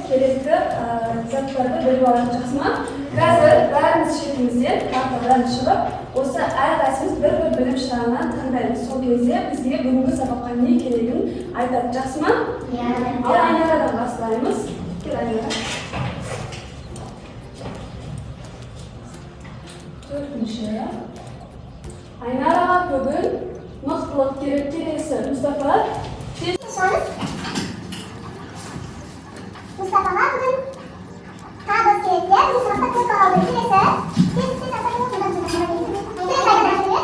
kerakli zatlarni bilib olmoqchiman. Hozir barimiz shetimizdan kartadan chiqib, o'sha har qaysimiz bir bilim ishlarini tanlaymiz. So'ngizga bizga bugungi saboqqa ne kerakligini aytib chiqsam, aynalardan boshlaymiz. Kelaylik. 4-chi. Aynalar bugun maqtaloq kerak kelasi Mustafa. Mustafa bugün kağıt kerekli. Bu sınıfta kız kaldı. Kilise. Kilise tasarımı buradan çıkıyor. Kilise arkadaşları.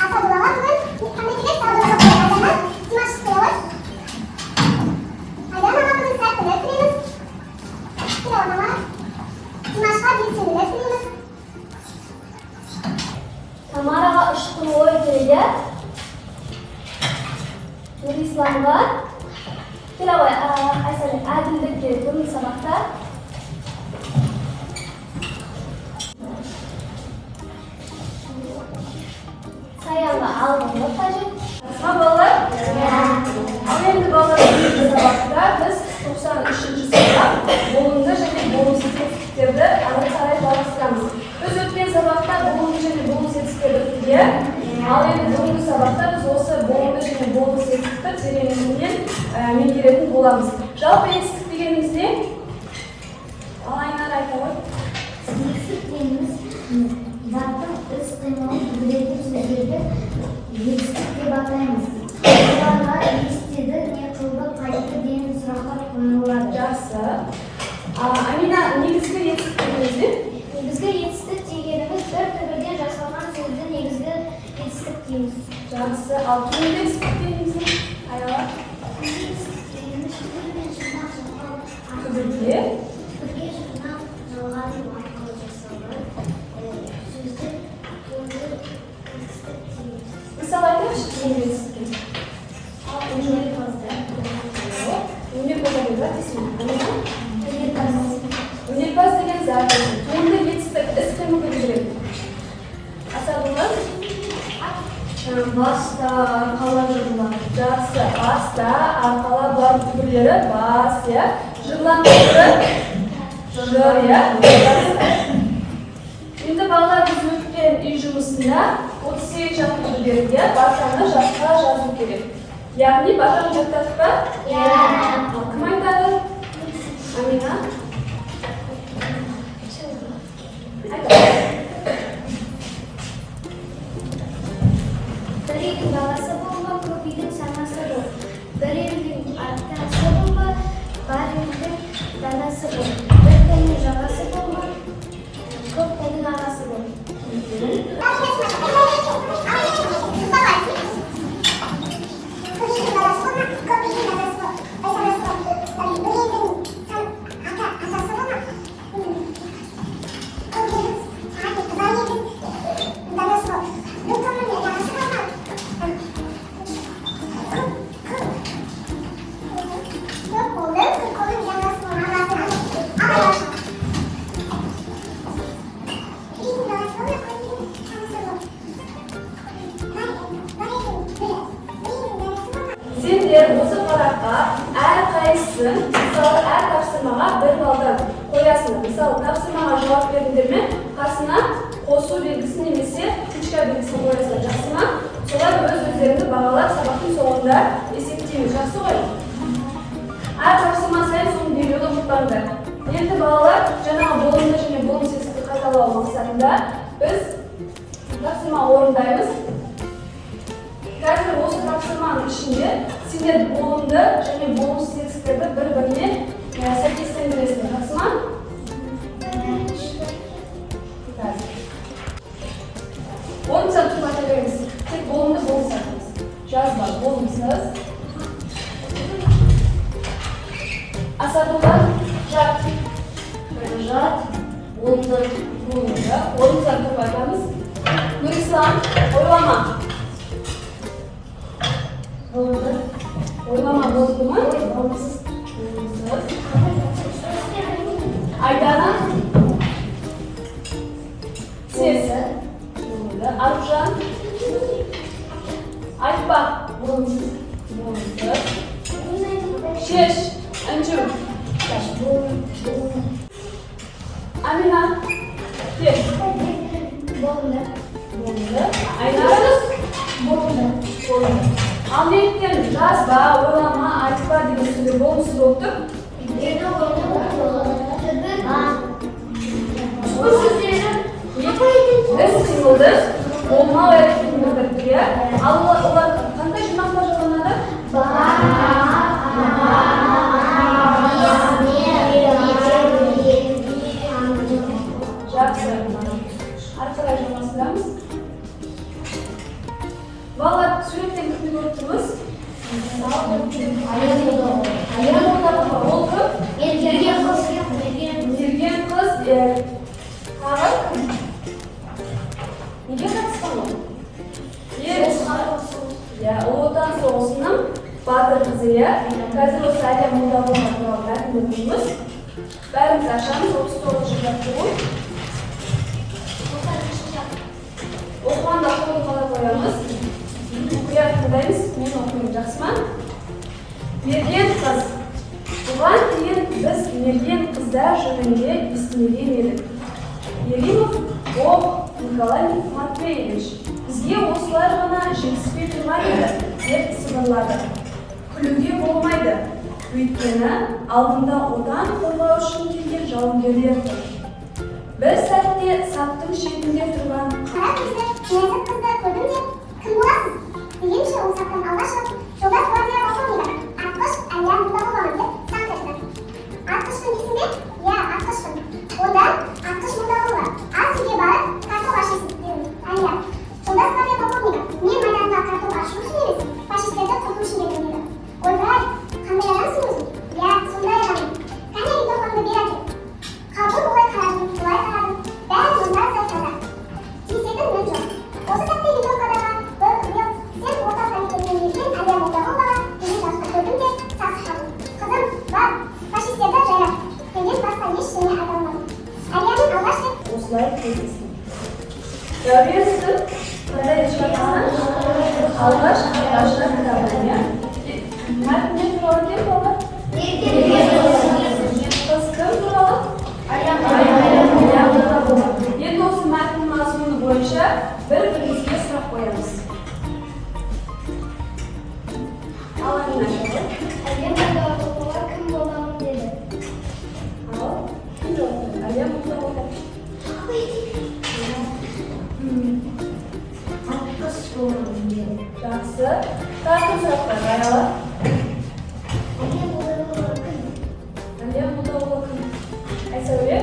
Asa bulama bugün. Hem de kilise sağlığına koyarlar. Dimaş çıkıyor. Aydan ama bugün sert bırakırız. Kilo ama. Dimaşlar gitsin bırakırız. Tamaraga ışıkın oy kerege. Nurislamga. Kelavay, aysanlik adillik kerak bugun sabaqda. Sayanga alg'inni qajib. Bolalar. Endi bolalar bugungi sabaqda biz 93-sabaq bo'limda және bo'limsiz tekstlarni aniq-sariq boshlamiz. Biz o'tgan sabaqda bo'limda және bo'limsiz tekstlarni o'tgan. Endi bugungi sabaqda biz o'sha bo'limda және bo'limsiz tekstlar terеңінен mengirетін bo'lamiz. Жалпы етістік дегеніміз не? Айнар айтады. Етістік дегеніміз заттың іс-қимылын білдіретін сөздерді етістік деп атаймыз. Оларға естеді, не қылды, қайтты деген сұрақтар қойылады. Жақсы. Амина, негізгі етістік дегеніміз не? Негізгі етістік дегеніміз бір түбірден жасалған сөзді негізгі етістік дейміз. Жақсы. Ал кейінгі етістік дегеніміз не? Аяла. Түбірге. Түбірге жұрнақ жалғаның арқылы жасалған сөзді кейінгі етістік дейміз. Мысал айтайықшы кейінгі етістікке. Өнерпазды. Өнерпаз деген зат есімі. Өнерпаз. Өнерпаз деген зат. Туынды етістік іс-қимыл білдіреді. Асабылар? Баста, арқала жырлар. Жақсы. Баста, арқала бар түбірлері бас, я. Жырлан түбірі? Жыр, я. Енді балалар біз өткен үй жұмысында 38 шақты түбірге басаны жаққа жазу керек. Яғни бажаны жаттадық па? Кім айтады? Амина? Bir elin balası bomba, көп үйдің санасы бол. Bir elin атасы bomba, бар елдің данасы бол. Bir тілдің жағасы bomba, көп тілдің ағасы бол. Сендер осы параққа әр қайсысын, мысалы әр тапсырмаға бір балдан қоясың. Мысалы тапсырмаға жауап бердіңдер ме, қасына қосу белгісін немесе тичка белгісін қоясың. Жақсы ма? Солар өз-өздеріңді бағалап сабақтың соңында есептейміз. Жақсы ғой? Әр тапсырма сайын соны беруді ұмытпаңдар. Енді балалар жаңағы болымды және болымсыздықты қайталау мақсатында біз тапсырма орындаймыз. Қазір осы тапсырманың ішінде сендер болымды және болымсыз текстерді бір-біріне сәйкестендіресіңдер. Жақсы ма? Болымсыз тұрмата беріңіз. Тек болымды болымсыз. Жазба, болымсыз. Асадулар, жат. Жат, болымды, болымды. Болымсыз тұрматамыз. Нұрислам, ойлама. Болды. Ойлама болды ма? Болымсыз. Айдана. Сесі. Болды. Аружан. Айтпа. Болымсыз. Болымсыз. Шеш. Анжу. Amina. Gel. Bo'ldi. Bo'ldi. Aynarimiz. Bo'ldi. Bo'ldi. Al neyken yazba, oylama, aytba degan so'zlar bo'lmasa doktor. Bu so'zlarni biz qildi. Olma va bildirdi. Allah ular qanday shunaqalar qilinadi? Yaxshi. Arkadaşlarımız. Vallahi sürekli kötü gördünüz. Ayağım orada oldu. Mergen kız. Ağır kız. Nege katısın o? Ya, oğuldan soğusunum. Batır kızı ya. Қазір осы Әлия Молдағұлова туралы айтып бәріміз ашамыз, 39 жылда туып. Оқығанда қолын қалап қоямыз. Оқия тыңдаймыз, мен оқимын, жақсы ма? Мерген қыз. Бұған дейін біз мерген қыздар жөнінде естімеген едік. Еримов Николай Матвеевич. Бізге осылар ғана жетіспей тұрмайды деп сыбырлады. Күлуге болмайды. Өйткені алдында отан қорғау үшін келген жауынгерлер тұр. Bir saatte sattың шетінде тұрған. Қара көзді, нәзік қызды көрдім деп, кім боласыз? Дегенше ол саттан алға шығып, жолдас гвардия полковнигі Атқыш Әлия Молдағұлова деп санқ етті. Атқышпын дейсің бе? Иә, атқышпын. Онда Атқыш Молдағұлова аз үйге барып, картоп ашысын дедім. Әлия, жолдас гвардия полковнигі, мен майданда картоп ашу үшін емес, фашистерді құрту үшін келдім деді. Ойбай, қандай адамсың өзің? Иә, сондай адаммын. Кәне видеофонды бер әкел. Қалдым олай қарадым, бұлай қарадым. Бәрі мұнда таза. Тиісетін мін жоқ. Осы сәтте видеофондағы бір ұят сен орта комитетінен келген Әлия Молдағұловаға деген жасты көрдім де сасып қалдым. Қызым, бар, фашистерді жайлап. Сенен басқа ештеңе айта алмадым. Әлияның алғаш рет осылай кездесті. Görüyorsun, burada yaşamasın. Algaç, arkadaşlar kitabını. Mert ne turalı değil mi oğlum? Kız kim turalı? Ayağım turalı. Енді осы мәтін мазмұны бойынша бір-бірімізге сұрақ қоямыз. Ал Амина жауап. Әлия Молдағұлова кім боламын деді. Ал, кім жауап? Әлия Молдағұлова. Атқыш боламын деді. Жақсы. Тағы сұрақтар баяла. Әлия Молдағұлова кім? Әлия Молдағұлова кім? Айсәуле?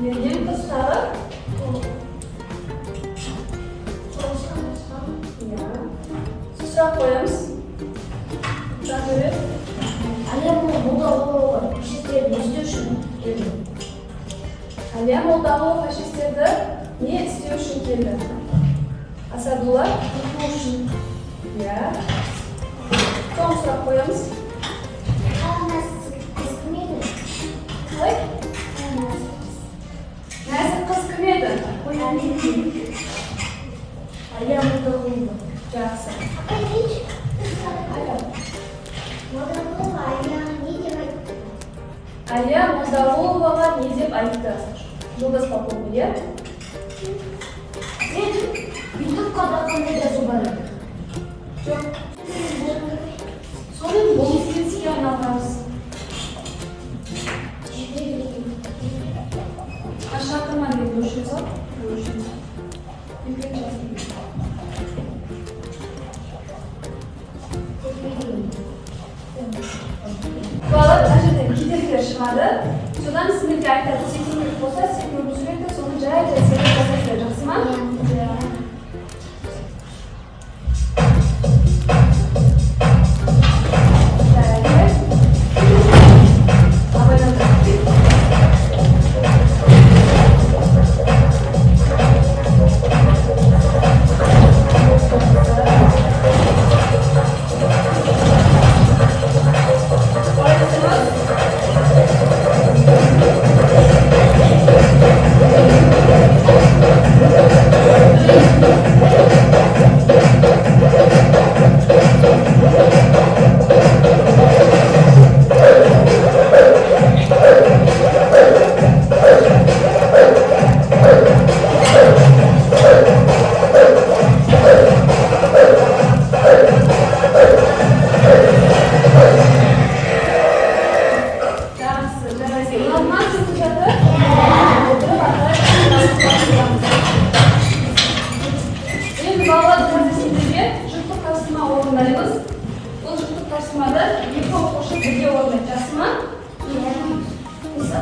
Мерген қыз тағы? Сұрақ қоямыз. Жақсы. Әлия Молдағұлова фашистерді не істеу үшін келді? Әлия Молдағұлова фашистерді не істеу үшін келді? Асадулла? Құрту үшін. Иә. Соң сұрақ қоямыз. Қыз кім еді? Қалай? Нәзік қыз кім еді? Әлия Молдағұлова. Жақсы. Молдағұлова Әлияға не деп айтты? Әлия Молдағұловаға не деп айтты? Жолдас полковник, иә? Мен ютубқа қандай жазу бар еді? Жоқ. Соның болмыске айналғанбыз. Шақырма деп көрші сал. Бала тәжірден кедергілер шығады. Содан сіздерге айтады, секундтік болса, секундтік суретті, соны жай секундтік жасайсыздар, жақсы ма? Thank you.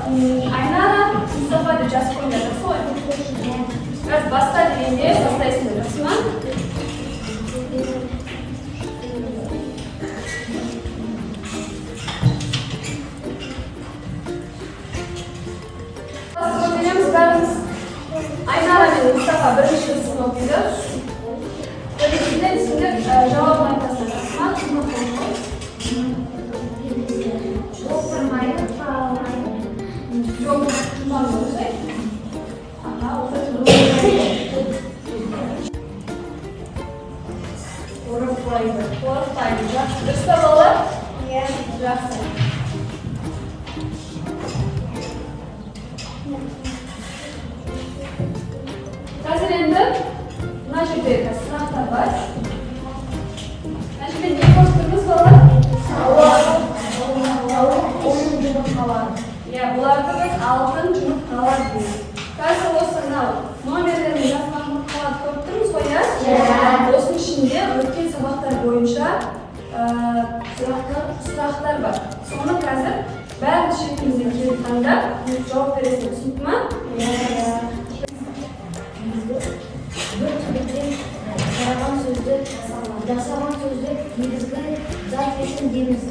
Aynara Mustafa deb жазып qo'yinglar, so'y. Biraz basta deganda basta ismi rasman. Basta o'qiymiz barimiz. Aynara bilan Mustafa birinchi sinfni o'qiydi. Birinchidan sizlar javob aytasizlar rasman. Çok tuman olacak. Aha, Qo'rqmaydi. Yaxshi. Bizda bola? Yaxshi. Hozir endi mana shu yerda sinfda bor. Mana shu yerda ne ko'rib bola? Savol. Ya, bularda biz altın cümle kalan deymiz. Qaysi bo'lsa nomerlarni yozib qo'yib ko'rib turibmiz qo'ya? O'sha ishinde o'tgan sabaqlar bo'yicha so'roqlar bor. So'ni hozir bari sheklimizga kelganda javob berasiz, tushunibmi? Yasagan so'zli negizgi zat kesim deymiz.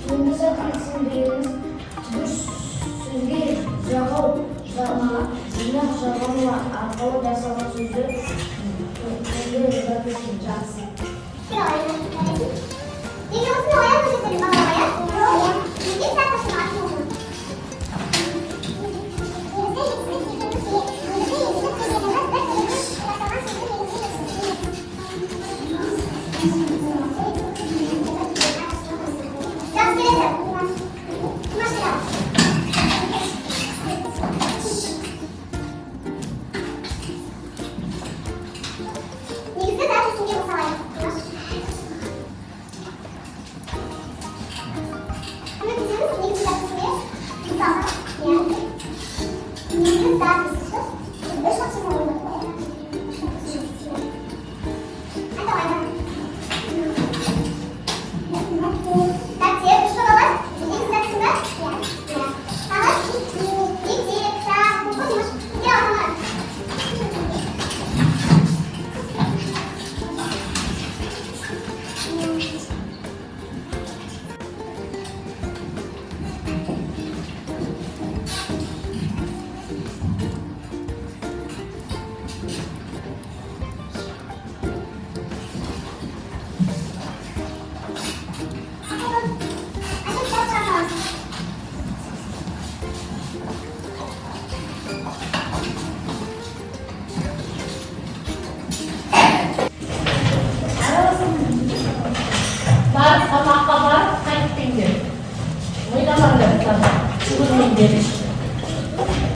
Bunga kesim deymiz. Bir so'zga javob javob arqali yasagan so'zli Yaxshi. Videosini oyoq